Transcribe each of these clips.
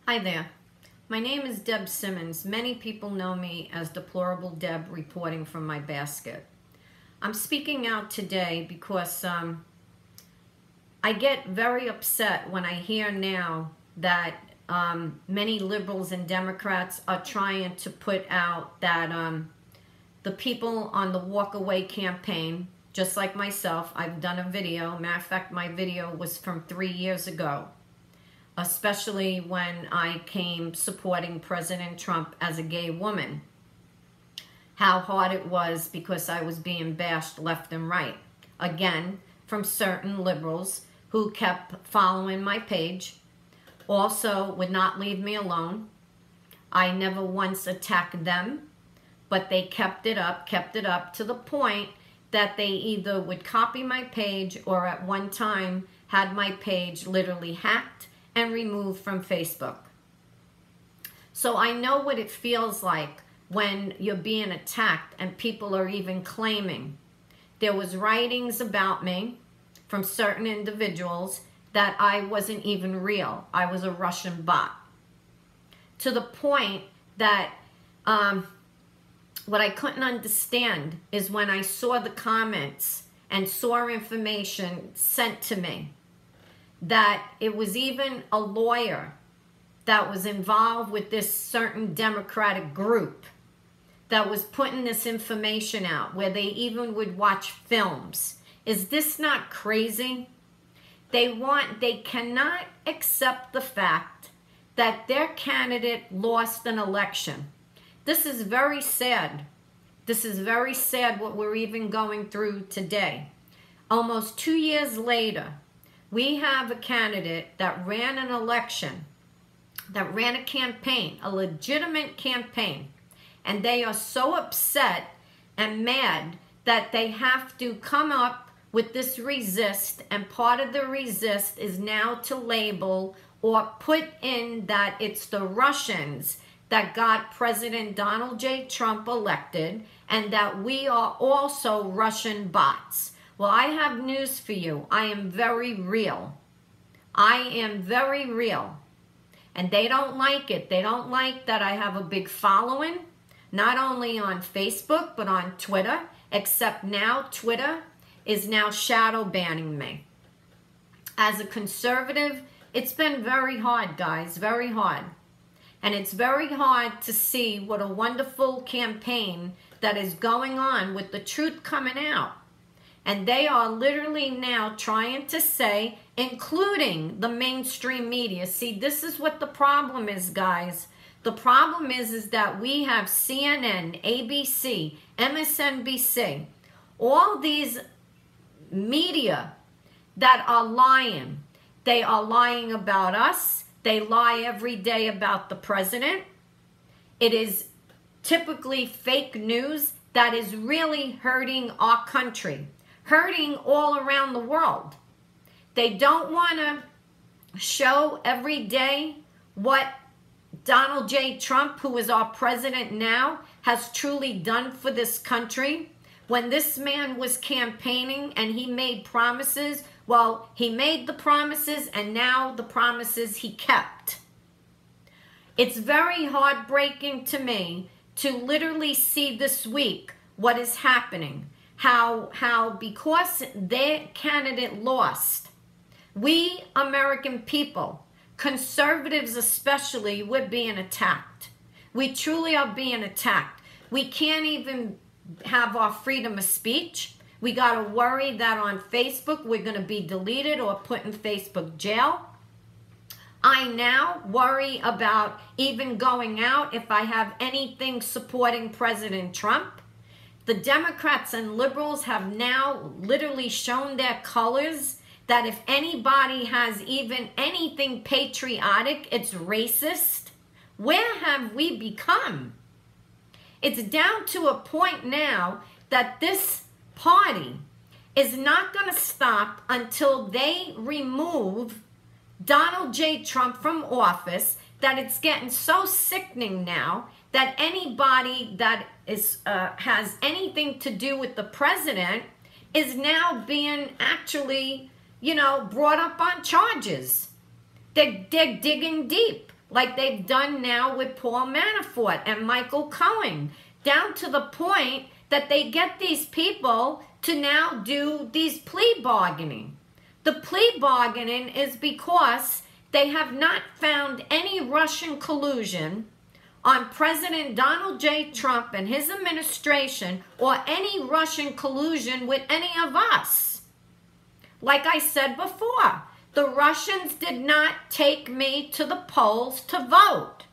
Hi there. My name is Deb Simmons. Many people know me as Deplorable Deb, reporting from my basket. I'm speaking out today because I get very upset when I hear now that many liberals and Democrats are trying to put out that the people on the Walk Away campaign, just like myself, I've done a video. Matter of fact, my video was from 3 years ago, especially when I came supporting President Trump as a gay woman. How hard it was because I was being bashed left and right. Again, from certain liberals who kept following my page, also would not leave me alone. I never once attacked them, but they kept it up to the point that they either would copy my page or at one time had my page literally hacked and removed from Facebook. So I know what it feels like when you're being attacked and people are even claiming. There was writings about me from certain individuals that I wasn't even real. I was a Russian bot. To the point that what I couldn't understand is when I saw the comments and saw information sent to me, that it was even a lawyer that was involved with this certain Democratic group that was putting this information out, where they even would watch films. Is this not crazy? They cannot accept the fact that their candidate lost an election. This is very sad. This is very sad what we're even going through today. Almost 2 years later, we have a candidate that ran an election, that ran a campaign, a legitimate campaign, and they are so upset and mad that they have to come up with this resist, and part of the resist is now to label or put in that it's the Russians that got President Donald J. Trump elected, and that we are also Russian bots. Well, I have news for you. I am very real. I am very real. And they don't like it. They don't like that I have a big following, not only on Facebook, but on Twitter, except now Twitter is now shadow banning me. As a conservative, it's been very hard, guys, very hard. And it's very hard to see what a wonderful campaign that is going on with the truth coming out. And they are literally now trying to say, including the mainstream media. See, this is what the problem is, guys. The problem is that we have CNN, ABC, MSNBC, all these media that are lying. They are lying about us. They lie every day about the president. It is typically fake news that is really hurting our country, hurting all around the world. They don't want to show every day what Donald J. Trump, who is our president now, has truly done for this country. When this man was campaigning and he made promises, well, he made the promises and now the promises he kept. It's very heartbreaking to me to literally see this week what is happening. How because their candidate lost, we American people, conservatives especially, we're being attacked. We truly are being attacked. We can't even have our freedom of speech. We got to worry that on Facebook we're going to be deleted or put in Facebook jail. I now worry about even going out if I have anything supporting President Trump. The Democrats and liberals have now literally shown their colors that if anybody has even anything patriotic, it's racist. Where have we become? It's down to a point now that this party is not going to stop until they remove Donald J. Trump from office, that it's getting so sickening now that anybody that is has anything to do with the president is now being actually, brought up on charges. They're digging deep. like they've done now with Paul Manafort and Michael Cohen, down to the point that they get these people to now do these plea bargaining. The plea bargaining is because they have not found any Russian collusion on President Donald J. Trump and his administration, or any Russian collusion with any of us. Like I said before, the Russians did not take me to the polls to vote.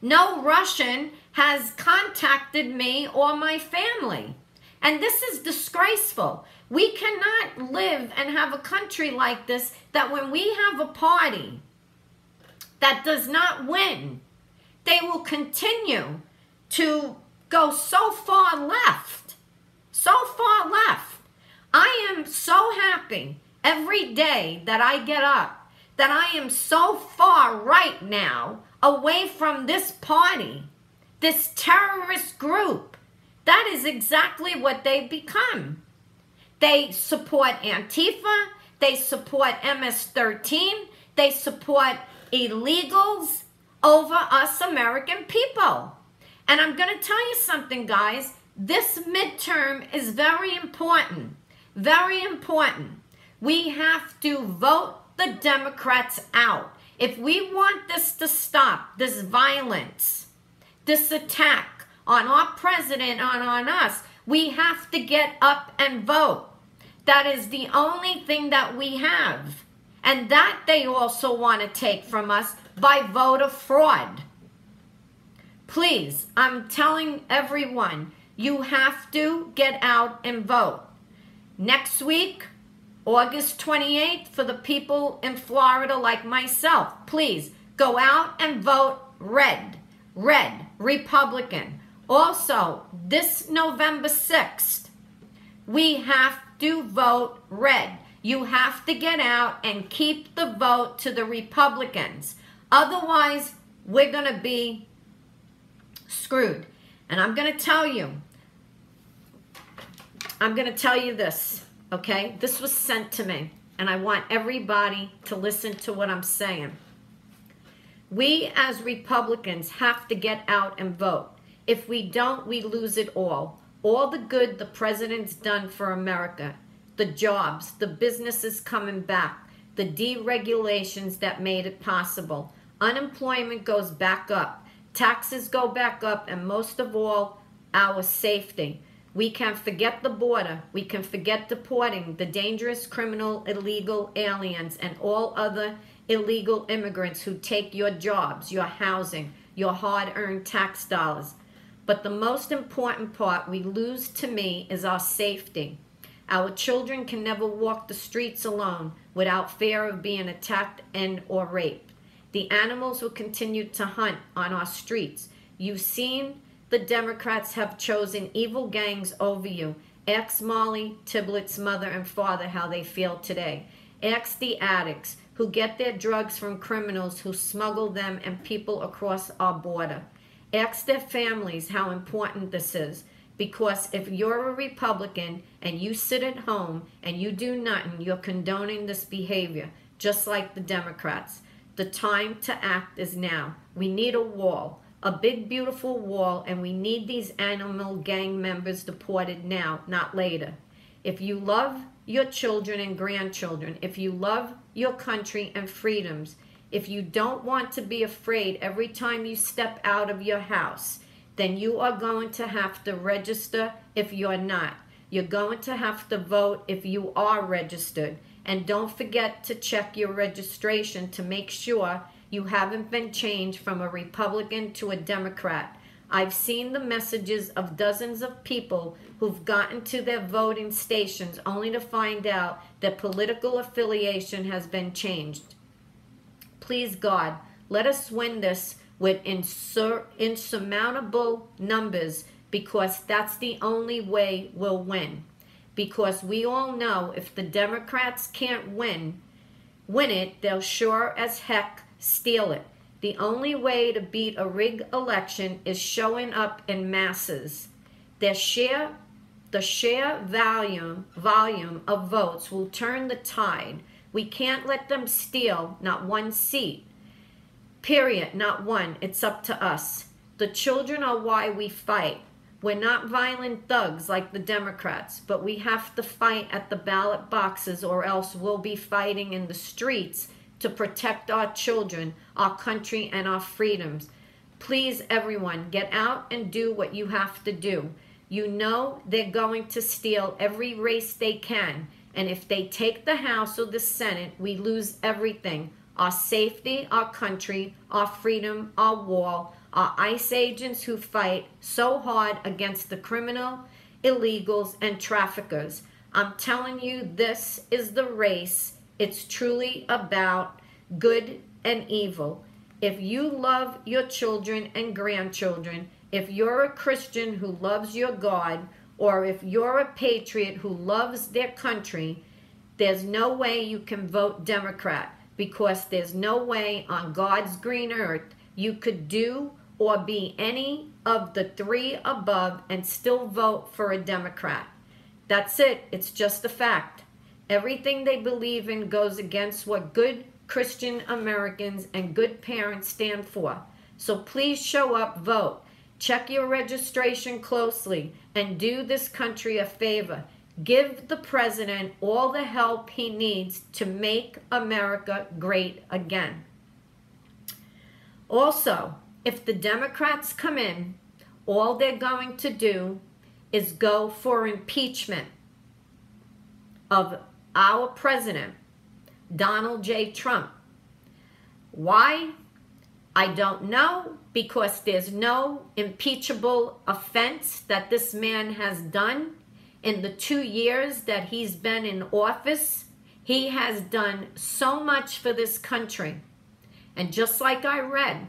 No Russian has contacted me or my family. And this is disgraceful. We cannot live and have a country like this, that when we have a party that does not win, they will continue to go so far left. So far left. I am so happy every day that I get up that I am so far right now away from this party, this terrorist group. That is exactly what they've become. They support Antifa. They support MS-13. They support illegals over us American people. And I'm going to tell you something, guys. This midterm is very important. Very important. We have to vote the Democrats out. If we want this to stop, this violence, this attack on our president and on us, we have to get up and vote. That is the only thing that we have. And that they also want to take from us by voter fraud. Please, I'm telling everyone, you have to get out and vote. Next week, August 28th, for the people in Florida like myself, please go out and vote red. Red, Republican. Also, this November 6th, we have to vote red. You have to get out and keep the vote to the Republicans. Otherwise, we're going to be screwed. And I'm going to tell you this, okay? This was sent to me, and I want everybody to listen to what I'm saying. We as Republicans have to get out and vote. If we don't, we lose it all. All the good the president's done for America, the jobs, the businesses coming back, the deregulations that made it possible. Unemployment goes back up. Taxes go back up, and most of all, our safety. We can forget the border. We can forget deporting the dangerous, criminal, illegal aliens and all other illegal immigrants who take your jobs, your housing, your hard-earned tax dollars. But the most important part we lose, to me, is our safety. Our children can never walk the streets alone without fear of being attacked and or raped. The animals will continue to hunt on our streets. You've seen the Democrats have chosen evil gangs over you. Ask Molly Tiblett's mother and father how they feel today. Ask the addicts who get their drugs from criminals who smuggle them and people across our border. Ask their families how important this is. Because if you're a Republican and you sit at home and you do nothing, you're condoning this behavior, just like the Democrats. The time to act is now. We need a wall, a big, beautiful wall, and we need these animal gang members deported now, not later. If you love your children and grandchildren, if you love your country and freedoms, if you don't want to be afraid every time you step out of your house, then you are going to have to register if you're not. You're going to have to vote if you are registered. And don't forget to check your registration to make sure you haven't been changed from a Republican to a Democrat. I've seen the messages of dozens of people who've gotten to their voting stations only to find out that political affiliation has been changed. Please, God, let us win this with insurmountable numbers, because that's the only way we'll win. Because we all know if the Democrats can't win it, they'll sure as heck steal it. The only way to beat a rigged election is showing up in masses. The sheer volume of votes will turn the tide. We can't let them steal not one seat. Period. Not one. It's up to us. The children are why we fight. We're not violent thugs like the Democrats, but we have to fight at the ballot boxes, or else we'll be fighting in the streets to protect our children, our country, and our freedoms. Please, everyone, get out and do what you have to do. You know they're going to steal every race they can. And if they take the House or the Senate, we lose everything. Our safety, our country, our freedom, our wall, our ICE agents who fight so hard against the criminal, illegals, and traffickers. I'm telling you, this is the race. It's truly about good and evil. If you love your children and grandchildren, if you're a Christian who loves your God, or if you're a patriot who loves their country, there's no way you can vote Democrat, because there's no way on God's green earth you could do or be any of the three above and still vote for a Democrat. That's it. It's just a fact. Everything they believe in goes against what good Christian Americans and good parents stand for. So please show up, vote. Check your registration closely and do this country a favor. Give the president all the help he needs to make America great again. Also, if the Democrats come in, all they're going to do is go for impeachment of our president, Donald J. Trump. Why? I don't know, because there's no impeachable offense that this man has done in the 2 years that he's been in office. He has done so much for this country. And just like I read,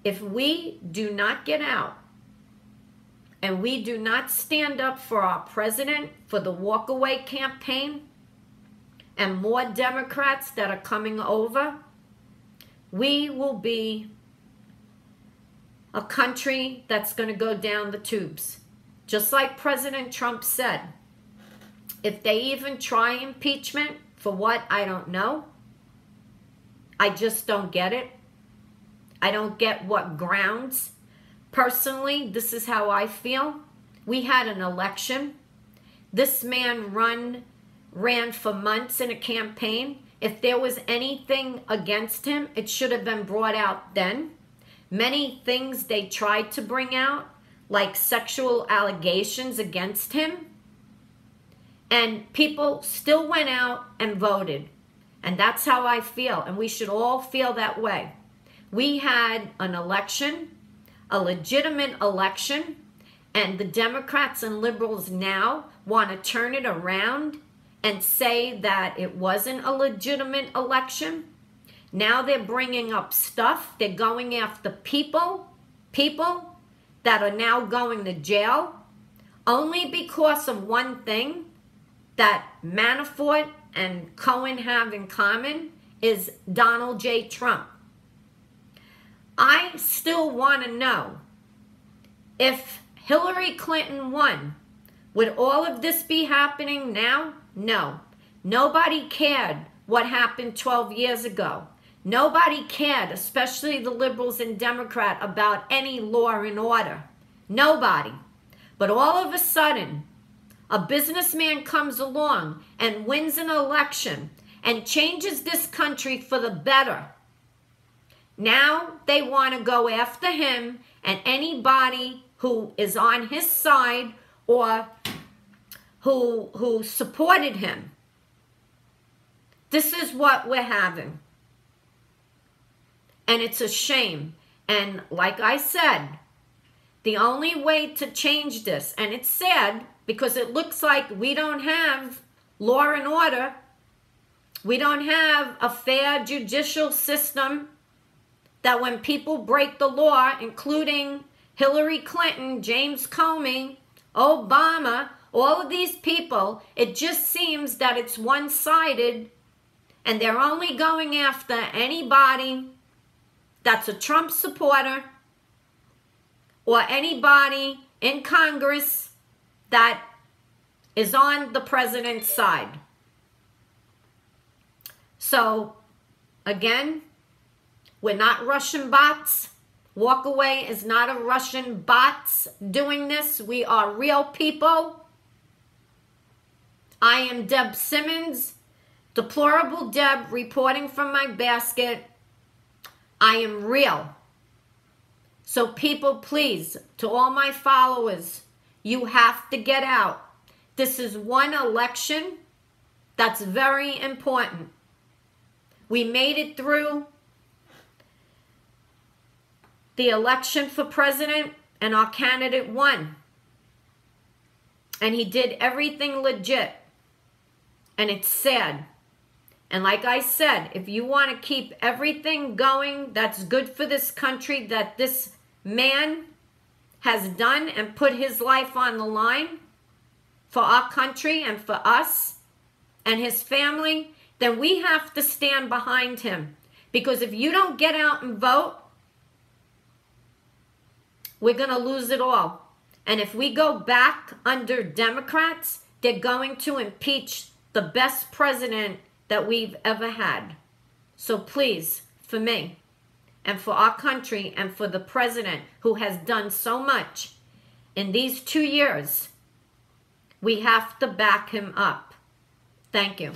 if we do not get out and we do not stand up for our president, for the walkaway campaign, and more Democrats that are coming over, we will be a country that's going to go down the tubes. Just like President Trump said, if they even try impeachment, for what, I don't know. I just don't get it. I don't get what grounds. Personally, this is how I feel. We had an election. This man ran for months in a campaign. If there was anything against him, it should have been brought out then. Many things they tried to bring out, like sexual allegations against him, and people still went out and voted. And that's how I feel, and we should all feel that way. We had an election, a legitimate election, and the Democrats and liberals now want to turn it around and say that it wasn't a legitimate election. Now they're bringing up stuff. They're going after people that are now going to jail only because of one thing that Manafort and Cohen have in common is Donald J. Trump. I still want to know, if Hillary Clinton won, would all of this be happening now? No. Nobody cared what happened 12 years ago. Nobody cared, especially the liberals and Democrat, about any law and order. Nobody. But all of a sudden, a businessman comes along and wins an election and changes this country for the better. Now they want to go after him and anybody who is on his side or who supported him. This is what we're having. And it's a shame. And like I said, the only way to change this, and it's sad because it looks like we don't have law and order. We don't have a fair judicial system that when people break the law, including Hillary Clinton, James Comey, Obama, all of these people, it just seems that it's one-sided and they're only going after anybody that's a Trump supporter or anybody in Congress that is on the president's side. So, again, We're not Russian bots. Walkaway is not a Russian bots doing this. We are real people. I am Deb Simmons, Deplorable Deb, reporting from my basket. I am real. So people, please, to all my followers, you have to get out. This is one election that's very important. We made it through the election for president, and our candidate won. And he did everything legit. And it's sad. And like I said, if you want to keep everything going that's good for this country, that this man has done and put his life on the line for our country and for us and his family, then we have to stand behind him. Because if you don't get out and vote, we're going to lose it all. And if we go back under Democrats, they're going to impeach the best president that we've ever had. So please, for me, and for our country, and for the president who has done so much in these 2 years, we have to back him up. Thank you.